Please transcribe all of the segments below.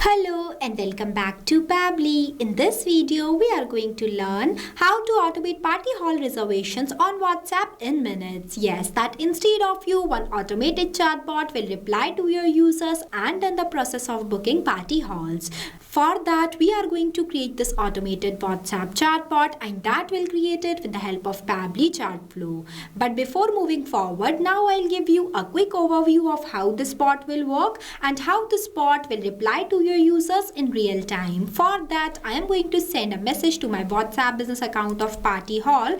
Hello and welcome back to Pabbly. In this video, we are going to learn how to automate party hall reservations on WhatsApp in minutes. Yes, that instead of you, one automated chatbot will reply to your users and in the process of booking party halls. For that, we are going to create this automated WhatsApp chatbot and that will create it with the help of Pabbly Chatflow. But before moving forward, now I'll give you a quick overview of how this bot will work and how this bot will reply to your users in real time. For that, I am going to send a message to my WhatsApp business account of Party Hall.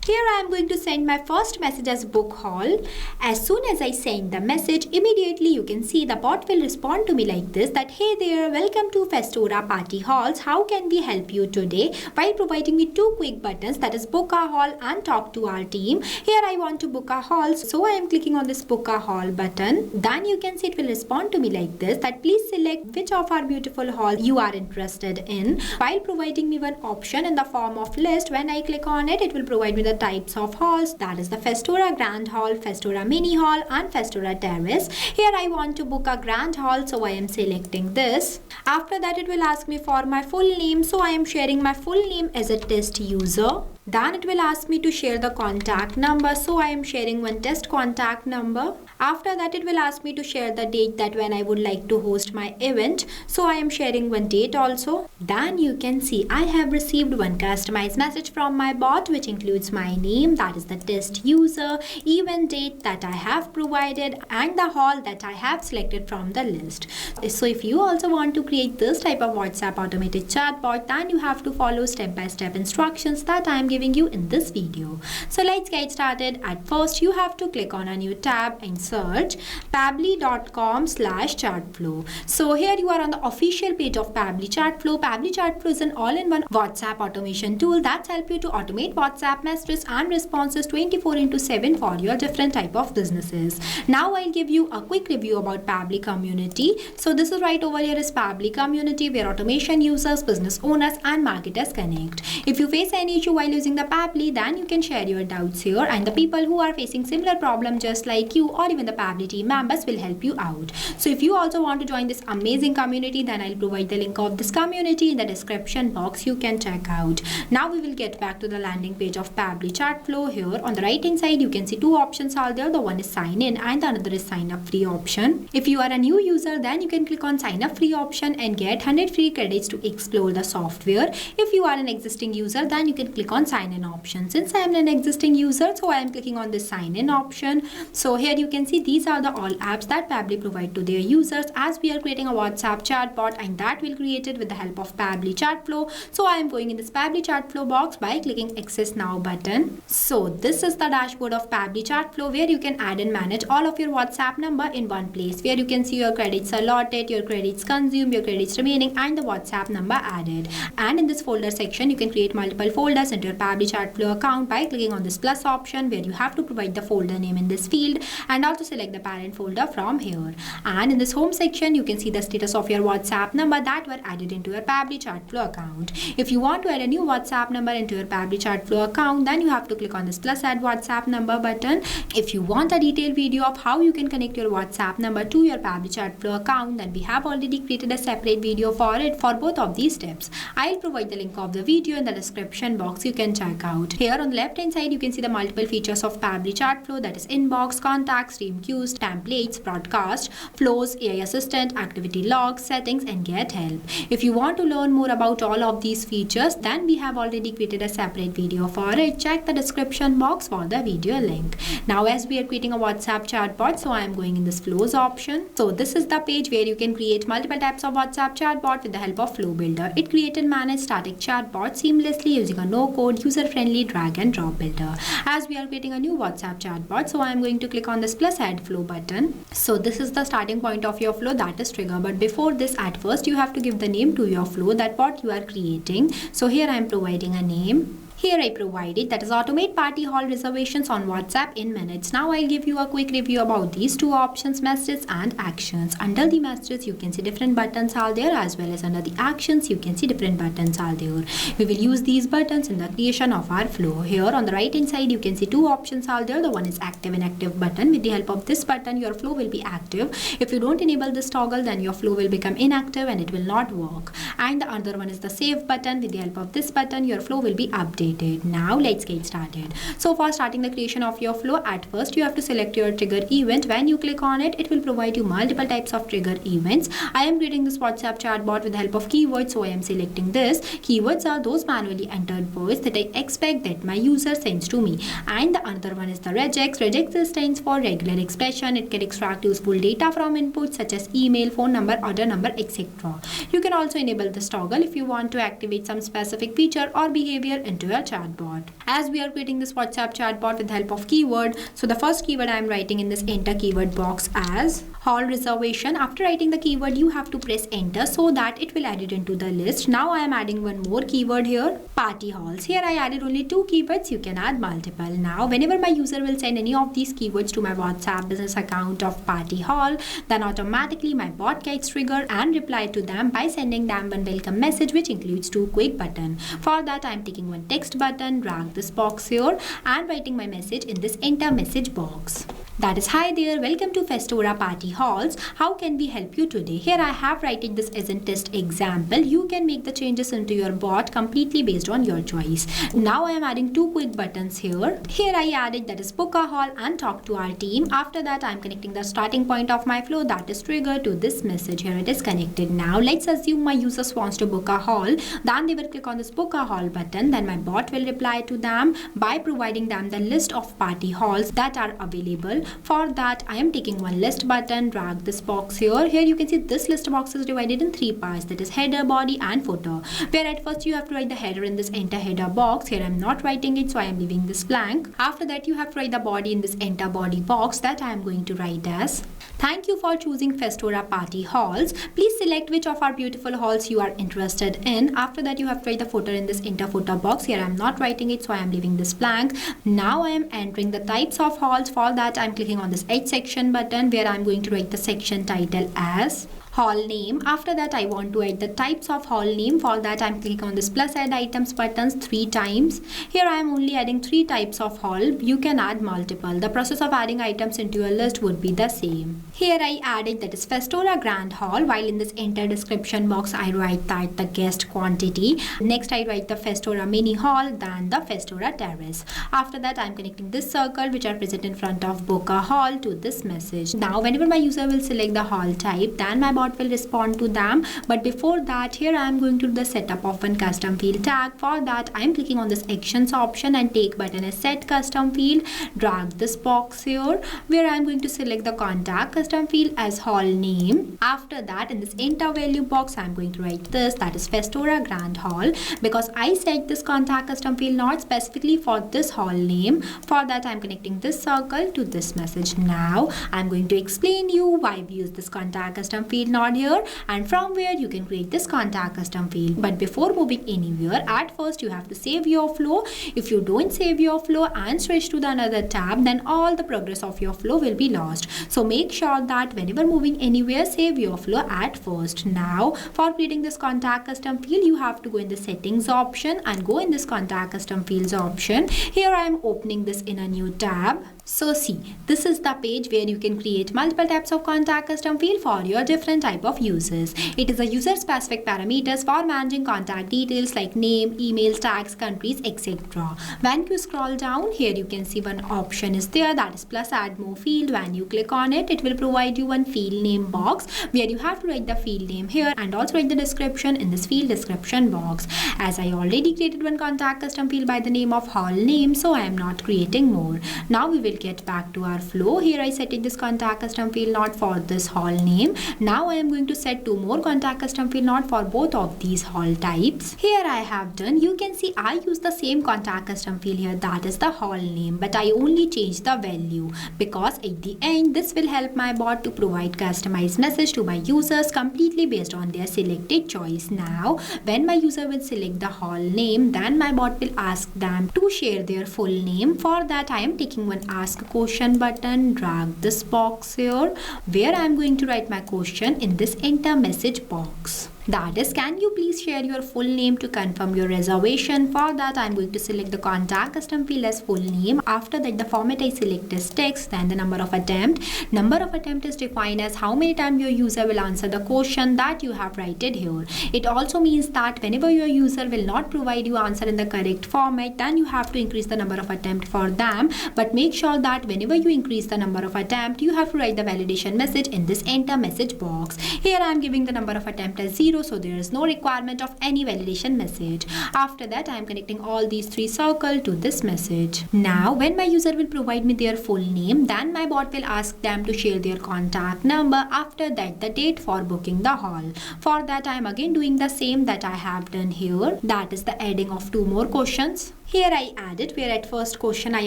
Here I am going to send my first message as Book Hall. As soon as I send the message, immediately you can see the bot will respond to me like this, that hey there, welcome to Festora Party Halls. How can we help you today? While providing me two quick buttons, that is book a hall and talk to our team. Here I want to book a hall, so I am clicking on this book a hall button. Then you can see it will respond to me like this, that please select which of our beautiful hall you are interested in, while providing me one option in the form of list. When I click on it, it will provide me the types of halls, that is the Festora Grand Hall, Festora Mini Hall and Festora Terrace. Here I want to book a Grand Hall, so I am selecting this. After that, it will ask me for my full name, so I am sharing my full name as a test user. Then it will ask me to share the contact number, so I am sharing one test contact number. After that, it will ask me to share the date that when I would like to host my event, so I am sharing one date also. Then you can see I have received one customized message from my bot, which includes my name, that is the test user, event date that I have provided and the hall that I have selected from the list. So if you also want to create this type of WhatsApp automated chatbot, then you have to follow step-by-step instructions that I am giving you in this video. So let's get started. At first, you have to click on a new tab and search pabbly.com/chatflow. So here you are on the official page of Pabbly Chatflow. Pabbly Chatflow is an all-in-one WhatsApp automation tool that helps you to automate WhatsApp messages and responses 24/7 for your different type of businesses. Now I'll give you a quick review about Pabbly community. So this is right over here is Pabbly community, where automation users, business owners and marketers connect. If you face any issue while using the Pabbly, then you can share your doubts here and the people who are facing similar problem just like you or even the Pabbly team members will help you out. So if you also want to join this amazing community, then I'll provide the link of this community in the description box. You can check out. Now we will get back to the landing page of Pabbly Chatflow. Here on the right hand side, you can see two options are there. The one is sign in and the another is sign up free option. If you are a new user, then you can click on sign up free option and get 100 free credits to explore the software. If you are an existing user, then you can click on sign in option. Since I am an existing user, so I am clicking on this sign in option. So here you can see these are the all apps that Pabbly provide to their users, as we are creating a WhatsApp chatbot and that will create it with the help of Pabbly Chatflow. So I am going in this Pabbly Chatflow box by clicking access now button. So this is the dashboard of Pabbly Chatflow, where you can add and manage all of your WhatsApp number in one place, where you can see your credits allotted, your credits consumed, your credits remaining and the WhatsApp number added. And in this folder section, you can create multiple folders into your Pabbly Chatflow account by clicking on this plus option, where you have to provide the folder name in this field and also select the parent folder from here. And in this home section, you can see the status of your WhatsApp number that were added into your Pabbly Chatflow account. If you want to add a new WhatsApp number into your Pabbly Chatflow account, then you have to click on this plus add WhatsApp number button. If you want a detailed video of how you can connect your WhatsApp number to your Pabbly Chatflow account, then we have already created a separate video for it for both of these steps. I'll provide the link of the video in the description box. You can check out. Here on the left hand side, you can see the multiple features of Pabbly Chatflow, that is inbox, contacts, stream queues, templates, broadcast, flows, AI assistant, activity logs, settings and get help. If you want to learn more about all of these features, then we have already created a separate video for it. Check the description box for the video link. Now as we are creating a WhatsApp chatbot, so I am going in this flows option. So this is the page where you can create multiple types of WhatsApp chatbot with the help of Flow Builder. It creates and manages static chatbot seamlessly using a no-code, user-friendly drag and drop builder. As we are creating a new WhatsApp chatbot, so I am going to click on this plus add flow button. So this is the starting point of your flow, that is trigger. But before this, at first you have to give the name to your flow, that what you are creating. So here I am providing a name. Here I provided, that is automate party hall reservations on WhatsApp in minutes. Now I'll give you a quick review about these two options, messages and actions. Under the messages you can see different buttons are there, as well as under the actions you can see different buttons are there. We will use these buttons in the creation of our flow. Here on the right hand side you can see two options are there. The one is active and inactive button. With the help of this button your flow will be active. If you don't enable this toggle then your flow will become inactive and it will not work. And the other one is the save button. With the help of this button your flow will be updated. Now let's get started. So for starting the creation of your flow, at first you have to select your trigger event. When you click on it, it will provide you multiple types of trigger events. I am creating this WhatsApp chatbot with the help of keywords, so I am selecting this. Keywords are those manually entered words that I expect that my user sends to me. And the other one is the regex. Regex stands for regular expression. It can extract useful data from inputs such as email, phone number, order number, etc. You can also enable this toggle if you want to activate some specific feature or behavior into your chatbot. As we are creating this WhatsApp chatbot with the help of keyword, so the first keyword I am writing in this enter keyword box as hall reservation. After writing the keyword you have to press enter so that it will add it into the list. Now I am adding one more keyword here, party halls. Here I added only two keywords, you can add multiple. Now whenever my user will send any of these keywords to my WhatsApp business account of party hall, then automatically my bot gets triggered and reply to them by sending them one welcome message which includes two quick buttons. For that I am taking one text button, drag this box here and writing my message in this enter message box. That is, hi there, welcome to Festora Party Halls. How can we help you today? Here I have written this as a test example. You can make the changes into your bot completely based on your choice. Now I am adding two quick buttons here. Here I added, that is book a hall and talk to our team. After that I am connecting the starting point of my flow, that is trigger, to this message. Here it is connected. Now let's assume my users wants to book a hall. Then they will click on this book a hall button. Then my bot will reply to them by providing them the list of party halls that are available. For that I am taking one list button, drag this box here. Here you can see this list box is divided in three parts, that is header, body and footer. Where at first you have to write the header in this enter header box. Here I am not writing it, so I am leaving this blank. After that you have to write the body in this enter body box, that I am going to write as thank you for choosing Festora Party Halls. Please select which of our beautiful halls you are interested in. After that you have to write the footer in this enter footer box. Here I am not writing it, so I am leaving this blank. Now I am entering the types of halls. For that I am clicking on this H section button, where I am going to write the section title as hall name. After that I want to add the types of hall name. For that I am clicking on this plus add items buttons 3 times. Here I am only adding 3 types of hall. You can add multiple. The process of adding items into your list would be the same. Here I added, that is Festora Grand Hall. While in this enter description box I write that the guest quantity. Next I write the Festora Mini Hall, then the Festora Terrace. After that I am connecting this circle which are present in front of book a hall to this message. Now whenever my user will select the hall type, then my bot will respond to them. But before that, here I am going to do the setup of one custom field tag. For that I am clicking on this actions option and take button as set custom field, drag this box here where I am going to select the contact custom field as hall name. After that in this enter value box I am going to write this, that is Festora Grand Hall, because I set this contact custom field not specifically for this hall name. For that I am connecting this circle to this message. Now I am going to explain you why we use this contact custom field not here and from where you can create this contact custom field. But before moving anywhere, at first you have to save your flow. If you don't save your flow and switch to the another tab, then all the progress of your flow will be lost. So make sure that whenever moving anywhere, save your flow at first. Now for creating this contact custom field, you have to go in the settings option and go in this contact custom fields option. Here I am opening this in a new tab. So see, this is the page where you can create multiple types of contact custom field for your different type of users. It is a user specific parameters for managing contact details like name, emails, tags, countries, etc. When you scroll down, here you can see one option is there, that is plus add more field. When you click on it, it will provide you one field name box where you have to write the field name here and also write the description in this field description box. As I already created one contact custom field by the name of hall name, so I am not creating more. Now we will get back to our flow. Here I set in this contact custom field not for this hall name. Now I am going to set 2 more contact custom field not for both of these hall types. Here I have done. You can see I use the same contact custom field here, that is the hall name, but I only change the value because at the end this will help my bot to provide customized message to my users completely based on their selected choice. Now when my user will select the hall name, then my bot will ask them to share their full name. For that I am taking one ask question button, drag this box here where I am going to write my question in this enter message box. That is, can you please share your full name to confirm your reservation? For that I am going to select the contact custom field as full name. After that the format I select is text, then the number of attempt. Number of attempt is defined as how many times your user will answer the question that you have written here. It also means that whenever your user will not provide you answer in the correct format, then you have to increase the number of attempt for them. But make sure that whenever you increase the number of attempt, you have to write the validation message in this enter message box. Here I am giving the number of attempt as 0. So there is no requirement of any validation message. After that I am connecting all these 3 circles to this message. Now when my user will provide me their full name, then my bot will ask them to share their contact number. After that the date for booking the hall. For that I am again doing the same that I have done here, that is the adding of 2 more questions. Here I added where at first question I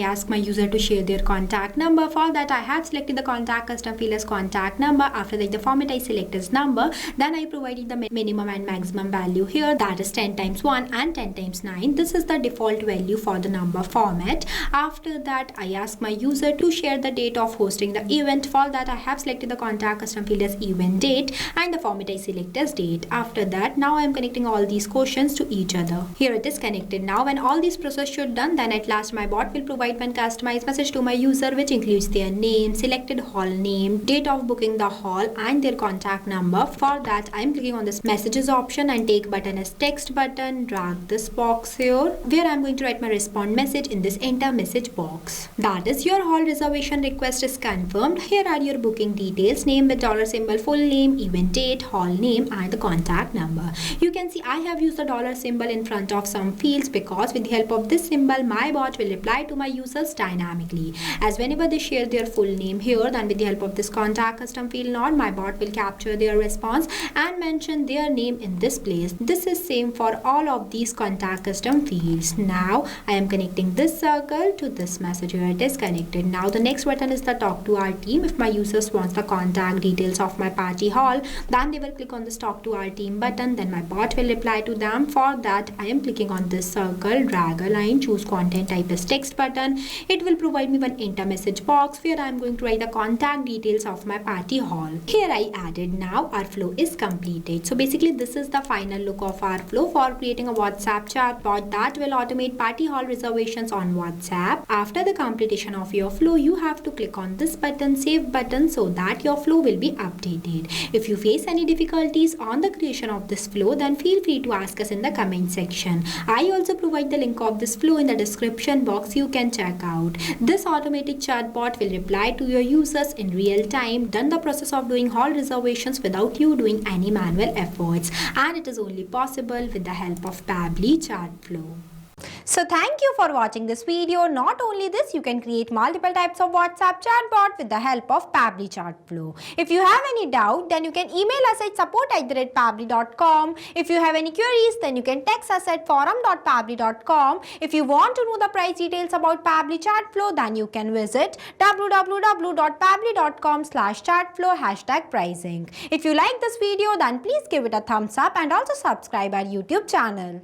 ask my user to share their contact number. For that I have selected the contact custom field as contact number. After that the format I select as number. Then I provided the minimum and maximum value here, that is 10 times 1 and 10 times 9. This is the default value for the number format. After that I ask my user to share the date of hosting the event. For that I have selected the contact custom field as event date and the format I select as date. After that now I am connecting all these questions to each other. Here it is connected. Now when all these should done, then at last my bot will provide one customized message to my user which includes their name, selected hall name, date of booking the hall and their contact number. For that I am clicking on this messages option and take button as text button, drag this box here where I am going to write my respond message in this enter message box. That is, your hall reservation request is confirmed. Here are your booking details, name with dollar symbol, full name, event date, hall name and the contact number. You can see I have used the dollar symbol in front of some fields because with the help of this symbol my bot will reply to my users dynamically, as whenever they share their full name here, then with the help of this contact custom field node my bot will capture their response and mention their name in this place. This is same for all of these contact custom fields. Now I am connecting this circle to this message here, it is connected. Now the next button is the talk to our team. If my users wants the contact details of my party hall, then they will click on this talk to our team button, then my bot will reply to them. For that I am clicking on this circle, drag a line, choose content type as text button. It will provide me one enter message box where I am going to write the contact details of my party hall. Here I added. Now our flow is completed. So basically this is the final look of our flow for creating a WhatsApp chatbot that will automate party hall reservations on WhatsApp. After the completion of your flow, you have to click on this button, save button, so that your flow will be updated. If you face any difficulties on the creation of this flow, then feel free to ask us in the comment section. I also provide the link of this flow in the description box, you can check out. This automatic chatbot will reply to your users in real time, done the process of doing hall reservations without you doing any manual efforts, and it is only possible with the help of Pabbly Chatflow. So thank you for watching this video. Not only this, you can create multiple types of WhatsApp chatbot with the help of Pabbly Chatflow. If you have any doubt, then you can email us at support@pabbly.com. If you have any queries, then you can text us at forum.pabbly.com. If you want to know the price details about Pabbly Chatflow, then you can visit www.pabbly.com/chatflow #pricing. If you like this video, then please give it a thumbs up and also subscribe our YouTube channel.